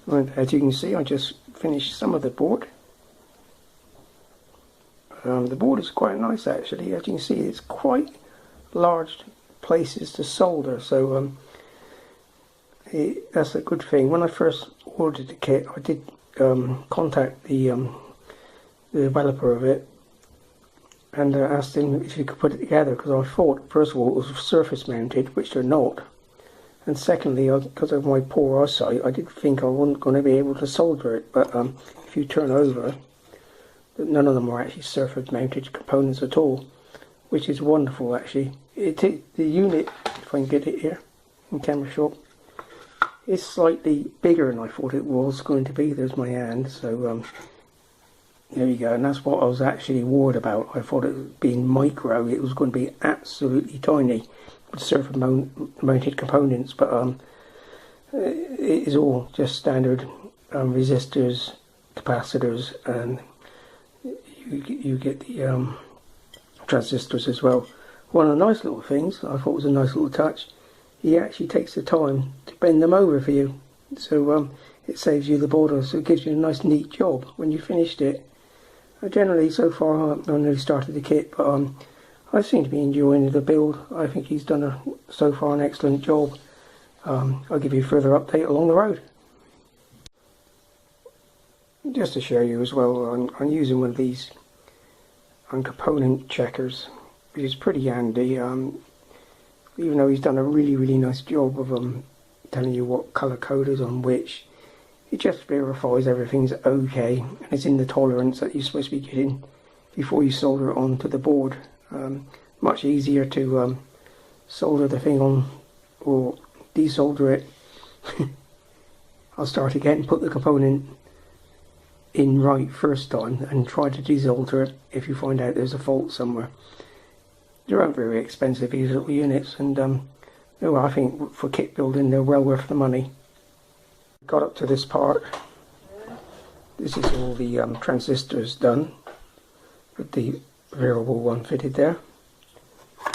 And as you can see, I just finished some of the board. The board is quite nice actually. As you can see, it's quite large places to solder, so that's a good thing. When I first ordered the kit, I did contact the developer of it and asked him if he could put it together, because I thought first of all it was surface mounted, which they're not, and secondly, because of my poor eyesight, I did think I wasn't going to be able to solder it. But if you turn over, none of them are actually surface mounted components at all, which is wonderful actually. The unit, if I can get it here in camera shot, is slightly bigger than I thought it was going to be. There's my hand, so there you go, and that's what I was actually worried about. I thought it being micro, it was going to be absolutely tiny with surface mounted components, but it is all just standard resistors, capacitors, and you get the transistors as well. One of the nice little things I thought was a nice little touch, he actually takes the time to bend them over for you, so it saves you the border, so it gives you a nice neat job when you finished it. Generally, so far, I've only started the kit, but I seem to be enjoying the build. I think he's done so far an excellent job. I'll give you a further update along the road. Just to show you as well, I'm using one of these component checkers, which is pretty handy. Even though he's done a really nice job of telling you what colour code is on which, it just verifies everything's okay and it's in the tolerance that you're supposed to be getting before you solder it onto the board. Much easier to solder the thing on or desolder it. I'll start again, put the component in right first time and try to desolder it if you find out there's a fault somewhere. They aren't very expensive, these little units, and I think for kit building they're well worth the money. Got up to this part. This is all the transistors done with the variable one fitted there,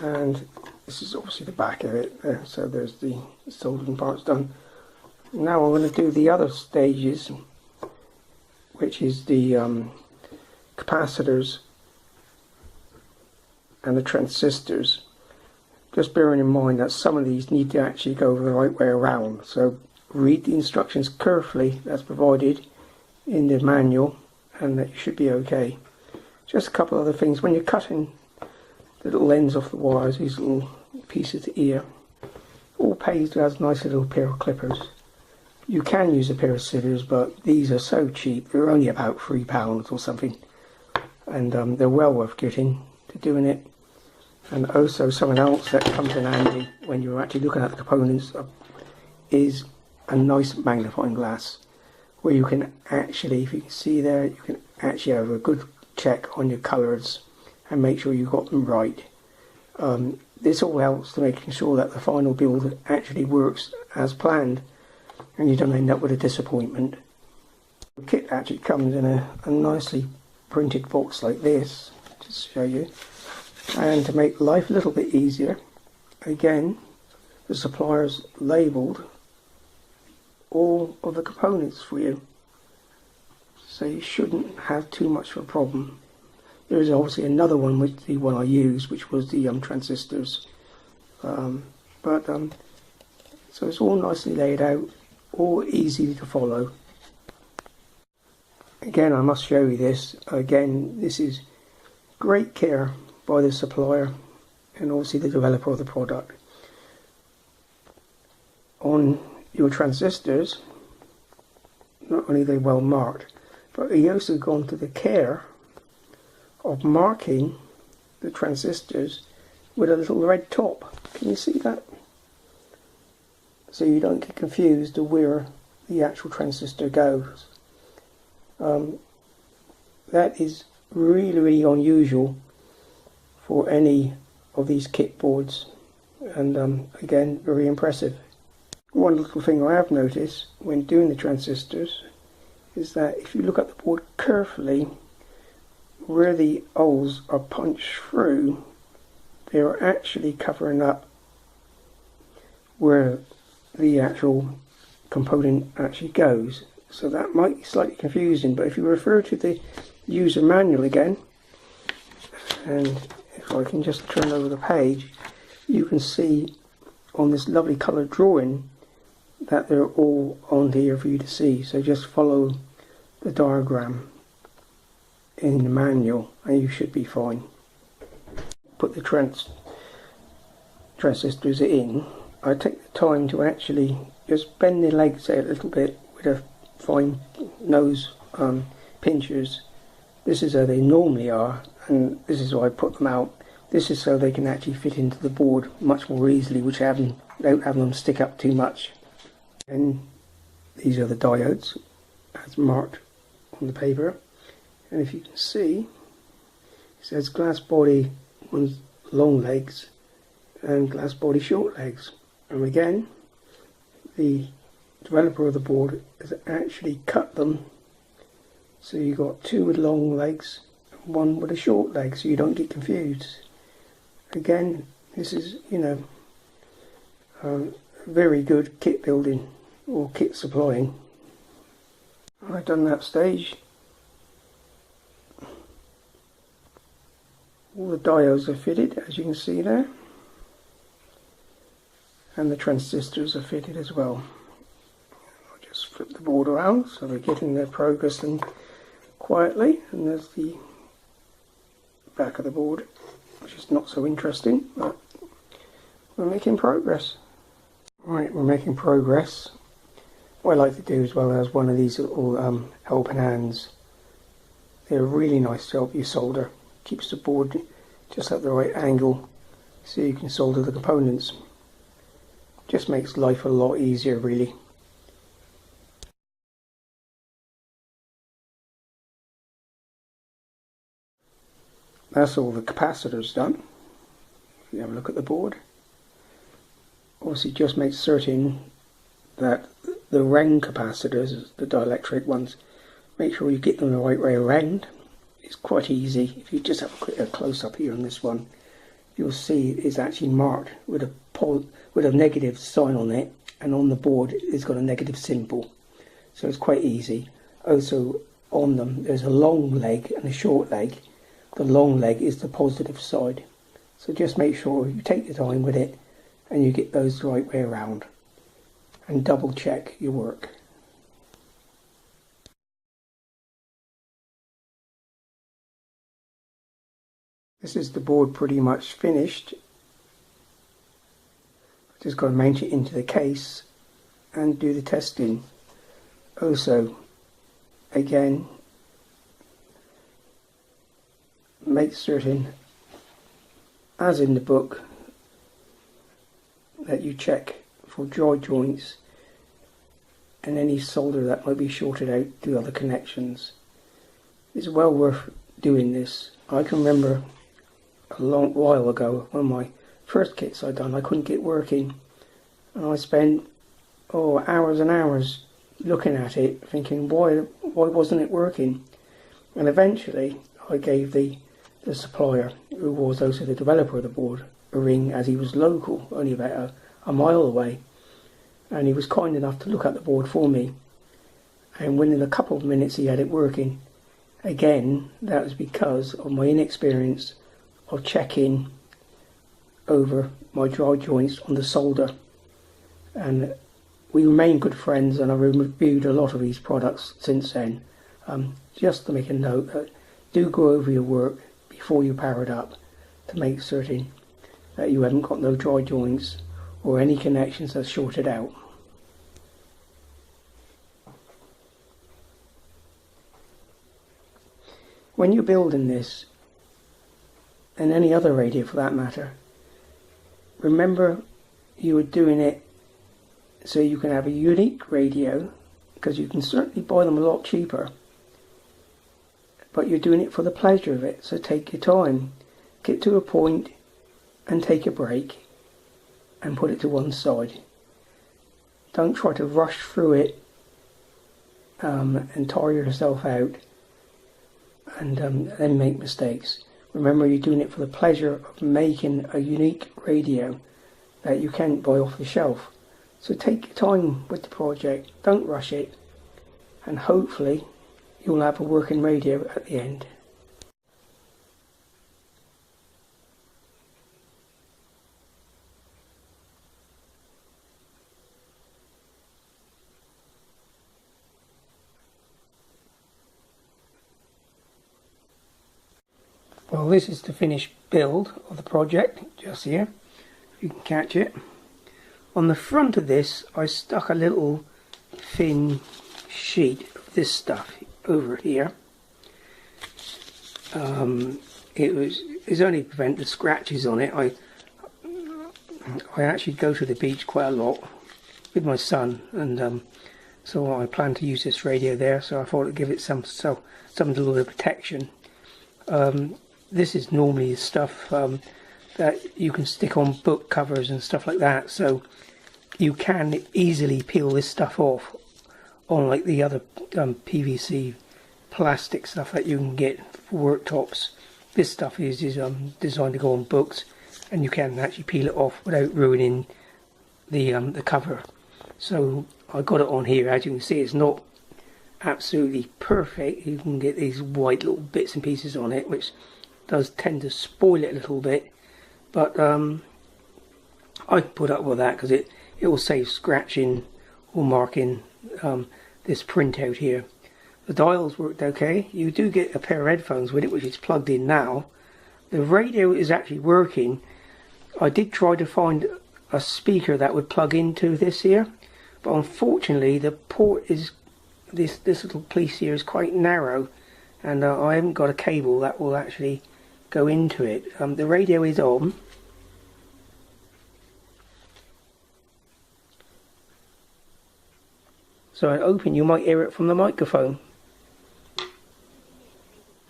and this is obviously the back of it there, so there's the soldering parts done. Now I'm going to do the other stages, which is the capacitors and the transistors. Just bearing in mind that some of these need to actually go the right way around, so read the instructions carefully that's provided in the manual and that you should be okay. Just a couple other things. When you're cutting the little ends off the wires, these little pieces here, all pays to have a nice little pair of clippers. You can use a pair of scissors, but these are so cheap, they're only about £3 or something, and they're well worth getting to doing it. And also something else that comes in handy when you're actually looking at the components is a nice magnifying glass, where you can actually, if you can see there, you can actually have a good check on your colours and make sure you got them right. This all helps to making sure that the final build actually works as planned and you don't end up with a disappointment. The kit actually comes in a nicely printed box like this, just to show you, and to make life a little bit easier, again the supplier's labelled all of the components for you, so you shouldn't have too much of a problem. There is obviously another one with the one I used, which was the transistors, so it's all nicely laid out, all easy to follow. Again, I must show you this. Again, this is great care by the supplier and obviously the developer of the product. On your transistors, not only are they well marked, but he also gone to the care of marking the transistors with a little red top. Can you see that? So you don't get confused to where the actual transistor goes. That is really unusual for any of these kit boards, and again, very impressive. One little thing I have noticed when doing the transistors is that if you look at the board carefully, where the holes are punched through, they are actually covering up where the actual component actually goes. So that might be slightly confusing, but if you refer to the user manual again, and if I can just turn over the page, you can see on this lovely coloured drawing that they're all on here for you to see. So just follow the diagram in the manual and you should be fine. Put the transistors in. I take the time to actually just bend the legs out a little bit with a fine nose pinchers. This is how they normally are, and this is why I put them out. This is so they can actually fit into the board much more easily, which don't have them stick up too much. And these are the diodes as marked on the paper, and if you can see, it says glass body one's long legs and glass body short legs. And again, the developer of the board has actually cut them so you've got two with long legs and one with a short leg, so you don't get confused. Again, this is, very good kit building or kit supplying. I've done that stage. All the diodes are fitted, as you can see there, and the transistors are fitted as well. I'll just flip the board around so they're getting their progress and quietly, and there's the back of the board, which is not so interesting, but we're making progress. Right, we're making progress. What I like to do as well as one of these little helping hands. They're really nice to help you solder. Keeps the board just at the right angle so you can solder the components. Just makes life a lot easier, really. That's all the capacitors done. If you have a look at the board, obviously just make certain that the ring capacitors, the dielectric ones, make sure you get them the right way around. It's quite easy. If you just have a close up here on this one, you'll see it's actually marked with a negative sign on it, and on the board it's got a negative symbol, so it's quite easy. Also on them there's a long leg and a short leg. The long leg is the positive side, so just make sure you take your time with it and you get those the right way around, and double check your work. This is the board pretty much finished. Just got to mount it into the case and do the testing. Also, again, make certain, as in the book, that you check for dry joints and any solder that might be shorted out to other connections. It's well worth doing this. I can remember a long while ago, one of my first kits I done, I couldn't get working, and I spent hours and hours looking at it, thinking why wasn't it working. And eventually I gave the supplier, who was also the developer of the board, a ring, as he was local, only about a mile away, and he was kind enough to look at the board for me, and within a couple of minutes he had it working. Again, that was because of my inexperience of checking over my dry joints on the solder. And we remain good friends, and I've reviewed a lot of these products since then. Just to make a note that do go over your work before you power it up to make certain that you haven't got no dry joints or any connections that's shorted out. When you're building this, and any other radio for that matter, remember you are doing it so you can have a unique radio, because you can certainly buy them a lot cheaper, but you're doing it for the pleasure of it. So take your time, get to a point and take a break and put it to one side. Don't try to rush through it and tire yourself out and then make mistakes. Remember, you're doing it for the pleasure of making a unique radio that you can't buy off the shelf. So take your time with the project, don't rush it, and hopefully you'll have a working radio at the end. Well, this is the finished build of the project, just here, if you can catch it. On the front of this, I stuck a little thin sheet of this stuff over here. It's only to prevent the scratches on it. I actually go to the beach quite a lot with my son, and so I plan to use this radio there, so I thought it'd give it some little bit of protection. This is normally stuff that you can stick on book covers and stuff like that, so you can easily peel this stuff off, unlike the other PVC plastic stuff that you can get for worktops. This stuff is designed to go on books, and you can actually peel it off without ruining the cover. So I got it on here. As you can see, it's not absolutely perfect. You can get these white little bits and pieces on it, which does tend to spoil it a little bit, but I put up with that because it will save scratching or marking this printout here. The dials worked okay. You do get a pair of headphones with it, which is plugged in now. The radio is actually working. I did try to find a speaker that would plug into this here, but unfortunately the port is this little piece here is quite narrow, and I haven't got a cable that will actually go into it. The radio is on. So I open, you might hear it from the microphone.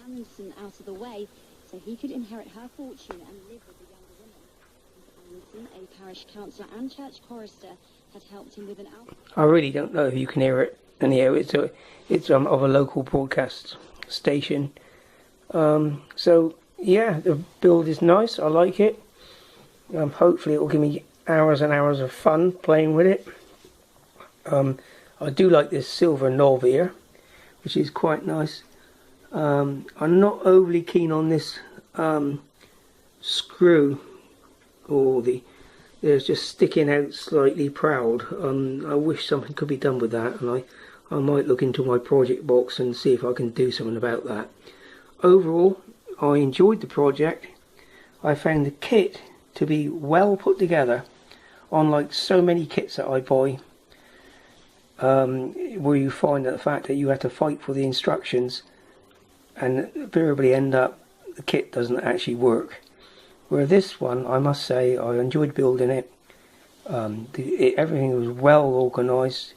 Amundsen out of the way, so he could inherit her fortune and live with the younger woman. Amundsen, a parish councillor and church chorister, had helped him with an album. I really don't know if you can hear it. Anyhow, it's of a local broadcast station. So yeah, the build is nice. I like it. Hopefully it will give me hours and hours of fun playing with it. I do like this silver knob here, which is quite nice. I'm not overly keen on this screw, or there's just sticking out slightly proud. I wish something could be done with that, and I might look into my project box and see if I can do something about that. Overall, I enjoyed the project. I found the kit to be well put together, unlike so many kits that I buy, where you find that the fact that you have to fight for the instructions and invariably end up the kit doesn't actually work. Where this one, I must say, I enjoyed building it. Everything was well organised,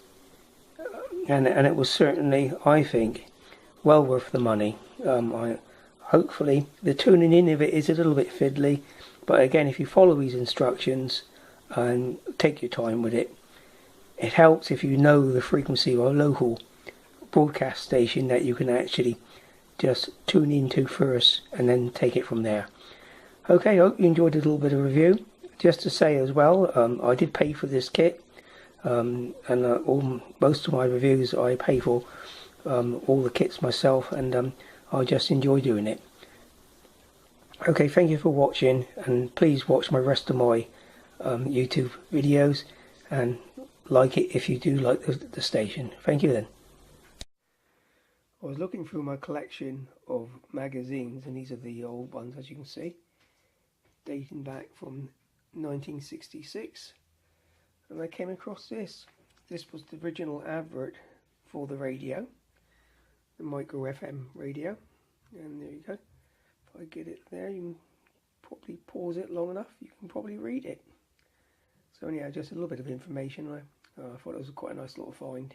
and it was certainly, I think, well worth the money. Hopefully the tuning in of it is a little bit fiddly, but again, if you follow these instructions and take your time with it, it helps if you know the frequency of a local broadcast station that you can actually just tune into first and then take it from there. Okay, I hope you enjoyed a little bit of review. Just to say as well, I did pay for this kit, and most of my reviews I pay for all the kits myself, and I just enjoy doing it. Okay, thank you for watching, and please watch my rest of my YouTube videos, and like it if you do like the station. Thank you then. I was looking through my collection of magazines, and these are the old ones, as you can see, dating back from 1966, and I came across this. This was the original advert for the radio, the micro FM radio, and there you go. If I get it there, you can probably pause it long enough, you can probably read it. So anyhow, just a little bit of information. I thought it was quite a nice little find.